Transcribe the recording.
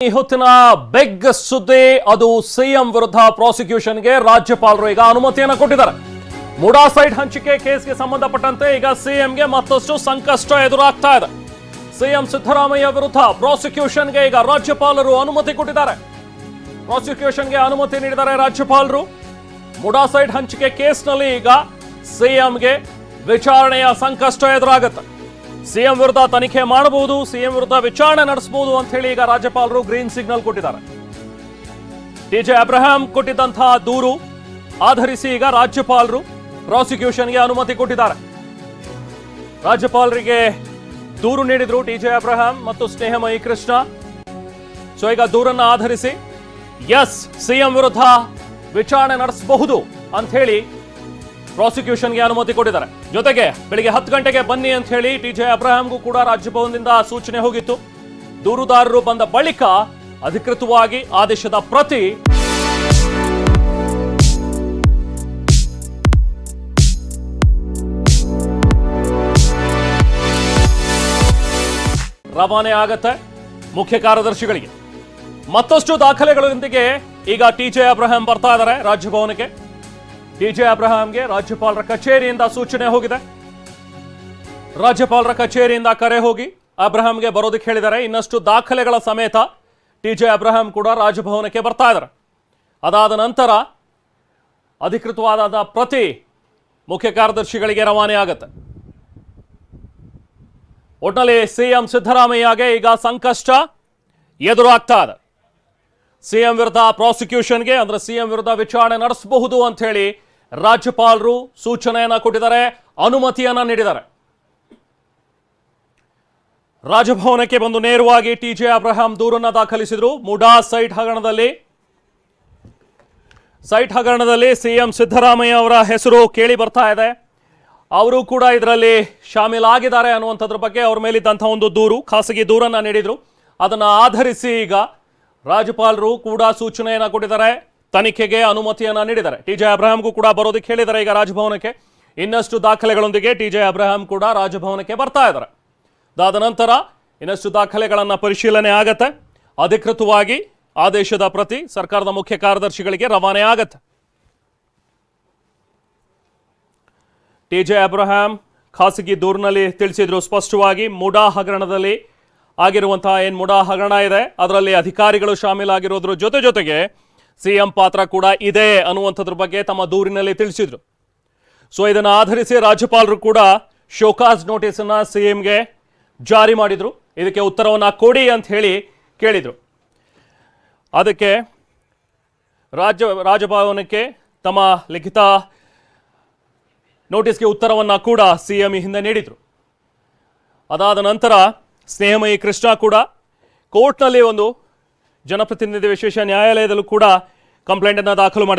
ಈ ಹೊತ್ತಿನ ಬಿಗ್ ಸುದ್ದಿ ಅದು ಸಿಎಂ ವಿರುದ್ಧ ಪ್ರಾಸಿಕ್ಯೂಷನ್ಗೆ ರಾಜ್ಯಪಾಲರು ಈಗ ಅನುಮತಿಯನ್ನು ಕೊಟ್ಟಿದ್ದಾರೆ. ಮುಡಾ ಸೈಟ್ ಹಂಚಿಕೆ ಕೇಸ್ಗೆ ಸಂಬಂಧಪಟ್ಟಂತೆ ಈಗ ಸಿಎಂಗೆ ಮತ್ತಷ್ಟು ಸಂಕಷ್ಟ ಎದುರಾಗ್ತಾ ಇದೆ. ಸಿಎಂ ಸಿದ್ದರಾಮಯ್ಯ ವಿರುದ್ಧ ಪ್ರಾಸಿಕ್ಯೂಷನ್ಗೆ ಈಗ ರಾಜ್ಯಪಾಲರು ಅನುಮತಿ ಕೊಟ್ಟಿದ್ದಾರೆ. ಪ್ರಾಸಿಕ್ಯೂಷನ್ಗೆ ಅನುಮತಿ ನೀಡಿದ್ದಾರೆ ರಾಜ್ಯಪಾಲರು. ಮುಡಾ ಸೈಟ್ ಹಂಚಿಕೆ ಕೇಸ್ನಲ್ಲಿ ಈಗ ಸಿಎಂಗೆ ವಿಚಾರಣೆಯ ಸಂಕಷ್ಟ ಎದುರಾಗುತ್ತೆ. ಸಿಎಂ ವಿರುದ್ಧ ತನಿಖೆ ಮಾಡಬಹುದು, ಸಿಎಂ ವಿರುದ್ಧ ವಿಚಾರಣೆ ನಡೆಸಬಹುದು ಅಂತ ಹೇಳಿ ಈಗ ರಾಜ್ಯಪಾಲರು ಗ್ರೀನ್ ಸಿಗ್ನಲ್ ಕೊಟ್ಟಿದ್ದಾರೆ. ಟಿಜೆ ಅಬ್ರಹಾಂ ಕೊಟ್ಟಿದ್ದಂತಹ ದೂರು ಆಧರಿಸಿ ಈಗ ರಾಜ್ಯಪಾಲರು ಪ್ರಾಸಿಕ್ಯೂಷನ್ಗೆ ಅನುಮತಿ ಕೊಟ್ಟಿದ್ದಾರೆ. ರಾಜ್ಯಪಾಲರಿಗೆ ದೂರು ನೀಡಿದ್ರು ಟಿಜೆ ಅಬ್ರಹಾಂ ಮತ್ತು ಸ್ನೇಹಮಯಿ ಕೃಷ್ಣ. ಸೊ ಈಗ ದೂರನ್ನ ಆಧರಿಸಿ ಎಸ್ ಸಿಎಂ ವಿರುದ್ಧ ವಿಚಾರಣೆ ನಡೆಸಬಹುದು ಅಂತ ಹೇಳಿ ಪ್ರಾಸಿಕ್ಯೂಷನ್ಗೆ ಅನುಮತಿ ಕೊಟ್ಟಿದ್ದಾರೆ. ಜೊತೆಗೆ ಬೆಳಿಗ್ಗೆ 10 ಗಂಟೆಗೆ ಬನ್ನಿ ಅಂತ ಹೇಳಿ ಟಿಜೆ ಅಬ್ರಹಾಂಗೂ ಕೂಡ ರಾಜಭವನದಿಂದ ಸೂಚನೆ ಹೋಗಿತ್ತು. ದೂರುದಾರರು ಬಂದ ಬಳಿಕ ಅಧಿಕೃತವಾಗಿ ಆದೇಶದ ಪ್ರತಿ ರವಾನೆ ಆಗತ್ತೆ ಮುಖ್ಯ ಕಾರ್ಯದರ್ಶಿಗಳಿಗೆ. ಮತ್ತಷ್ಟು ದಾಖಲೆಗಳೊಂದಿಗೆ ಈಗ ಟಿಜೆ ಅಬ್ರಹಾಂ ಬರ್ತಾ ಇದ್ದಾರೆ ರಾಜಭವನಕ್ಕೆ. ಟಿಜೆ ಅಬ್ರಹಾಂಗೆ ರಾಜ್ಯಪಾಲರ ಕಚೇರಿಯಿಂದ ಸೂಚನೆ ಹೋಗಿದೆ. ರಾಜ್ಯಪಾಲರ ಕಚೇರಿಯಿಂದ ಕರೆ ಹೋಗಿ ಅಬ್ರಹಾಂಗೆ ಬರೋದಕ್ಕೆ ಹೇಳಿದ್ದಾರೆ. ಇನ್ನಷ್ಟು ದಾಖಲೆಗಳ ಸಮೇತ ಟಿಜೆ ಅಬ್ರಹಾಂ ಕೂಡ ರಾಜಭವನಕ್ಕೆ ಬರ್ತಾ ಇದ್ದಾರೆ. ಅದಾದ ನಂತರ ಅಧಿಕೃತವಾದ ಪ್ರತಿ ಮುಖ್ಯ ಕಾರ್ಯದರ್ಶಿಗಳಿಗೆ ರವಾನೆ ಆಗುತ್ತೆ. ಒಟ್ಟಿನಲ್ಲಿ ಸಿಎಂ ಸಿದ್ದರಾಮಯ್ಯಗೆ ಈಗ ಸಂಕಷ್ಟ ಎದುರಾಗ್ತಾ ಇದೆ. ಸಿಎಂ ವಿರುದ್ಧ ಪ್ರಾಸಿಕ್ಯೂಷನ್ಗೆ ಅಂದ್ರೆ ಸಿಎಂ ವಿರುದ್ಧ ವಿಚಾರಣೆ ನಡೆಸಬಹುದು ಅಂತ ಹೇಳಿ ರಾಜ್ಯಪಾಲರು ಸೂಚನೆಯನ್ನ ಕೊಟ್ಟಿದ್ದಾರೆ, ಅನುಮತಿಯನ್ನ ನೀಡಿದ್ದಾರೆ. ರಾಜಭವನಕ್ಕೆ ಬಂದು ನೇರವಾಗಿ ಟಿಜೆ ಅಬ್ರಹಾಂ ದೂರನ್ನ ದಾಖಲಿಸಿದ್ರು. ಮುಡಾ ಸೈಟ್ ಹಗರಣದಲ್ಲಿ ಸಿಎಂ ಸಿದ್ದರಾಮಯ್ಯ ಅವರ ಹೆಸರು ಕೇಳಿ ಬರ್ತಾ ಇದೆ. ಅವರು ಕೂಡ ಇದರಲ್ಲಿ ಶಾಮೀಲಾಗಿದ್ದಾರೆ ಅನ್ನುವಂಥದ್ರ ಬಗ್ಗೆ ಅವ್ರ ಮೇಲಿದ್ದಂಥ ಒಂದು ದೂರು, ಖಾಸಗಿ ದೂರನ್ನ ನೀಡಿದ್ರು. ಅದನ್ನ ಆಧರಿಸಿ ಈಗ ರಾಜ್ಯಪಾಲರು ಕೂಡ ಸೂಚನೆಯನ್ನ ಕೊಟ್ಟಿದ್ದಾರೆ, ತನಿಖೆಗೆ ಅನುಮತಿಯನ್ನ ನೀಡಿದ್ದಾರೆ. ಟಿಜೆ ಅಬ್ರಹಾಂಗೂ ಕೂಡ ಬರೋದಕ್ಕೆ ಹೇಳಿದ್ದಾರೆ ಈಗ ರಾಜಭವನಕ್ಕೆ. ಇನ್ನಷ್ಟು ದಾಖಲೆಗಳೊಂದಿಗೆ ಟಿಜೆ ಅಬ್ರಹಾಂ ಕೂಡ ರಾಜಭವನಕ್ಕೆ ಬರ್ತಾ ಇದ್ದಾರೆ. ಅದಾದ ನಂತರ ಇನ್ನಷ್ಟು ದಾಖಲೆಗಳನ್ನ ಪರಿಶೀಲನೆ ಆಗತ್ತೆ. ಅಧಿಕೃತವಾಗಿ ಆದೇಶದ ಪ್ರತಿ ಸರ್ಕಾರದ ಮುಖ್ಯ ಕಾರ್ಯದರ್ಶಿಗಳಿಗೆ ರವಾನೆ ಆಗತ್ತೆ. ಟಿಜೆ ಅಬ್ರಹಾಂ ಖಾಸಗಿ ದೂರಿನಲ್ಲಿ ತಿಳಿಸಿದ್ರು ಸ್ಪಷ್ಟವಾಗಿ, ಮುಡಾ ಹಗರಣದಲ್ಲಿ ಆಗಿರುವಂತಹ ಮುಡಾ ಹಗರಣ ಇದೆ, ಅದರಲ್ಲಿ ಅಧಿಕಾರಿಗಳು ಶಾಮೀಲಾಗಿರೋದ್ರ ಜೊತೆಗೆ ಸಿಎಂ ಪಾತ್ರ ಕೂಡ ಇದೆ ಅನ್ನುವಂಥದ್ರ ಬಗ್ಗೆ ತಮ್ಮ ದೂರಿನಲ್ಲಿ ತಿಳಿಸಿದ್ರು. ಸೊ ಇದನ್ನು ಆಧರಿಸಿ ರಾಜ್ಯಪಾಲರು ಕೂಡ ಶೋಕಾಸ್ ನೋಟಿಸ್ ಅನ್ನ ಸಿಎಂಗೆ ಜಾರಿ ಮಾಡಿದ್ರು. ಇದಕ್ಕೆ ಉತ್ತರವನ್ನ ಕೊಡಿ ಅಂತ ಹೇಳಿ ಕೇಳಿದ್ರು. ಅದಕ್ಕೆ ರಾಜಭವನಕ್ಕೆ ತಮ್ಮ ಲಿಖಿತ ನೋಟಿಸ್ಗೆ ಉತ್ತರವನ್ನ ಕೂಡ ಸಿಎಂ ಹಿಂದೆ ನೀಡಿದ್ರು. ಅದಾದ ನಂತರ ಸ್ನೇಹಮಯಿ ಕೃಷ್ಣ ಕೂಡ ಕೋರ್ಟ್ನಲ್ಲಿ ಒಂದು ಜನಪ್ರತಿನಿಧಿ ವಿಶೇಷ ನ್ಯಾಯಾಲಯದಲ್ಲೂ ಕೂಡ ಕಂಪ್ಲೇಂಟ್ ಅನ್ನು ದಾಖಲು ಮಾಡಿದ್ರು.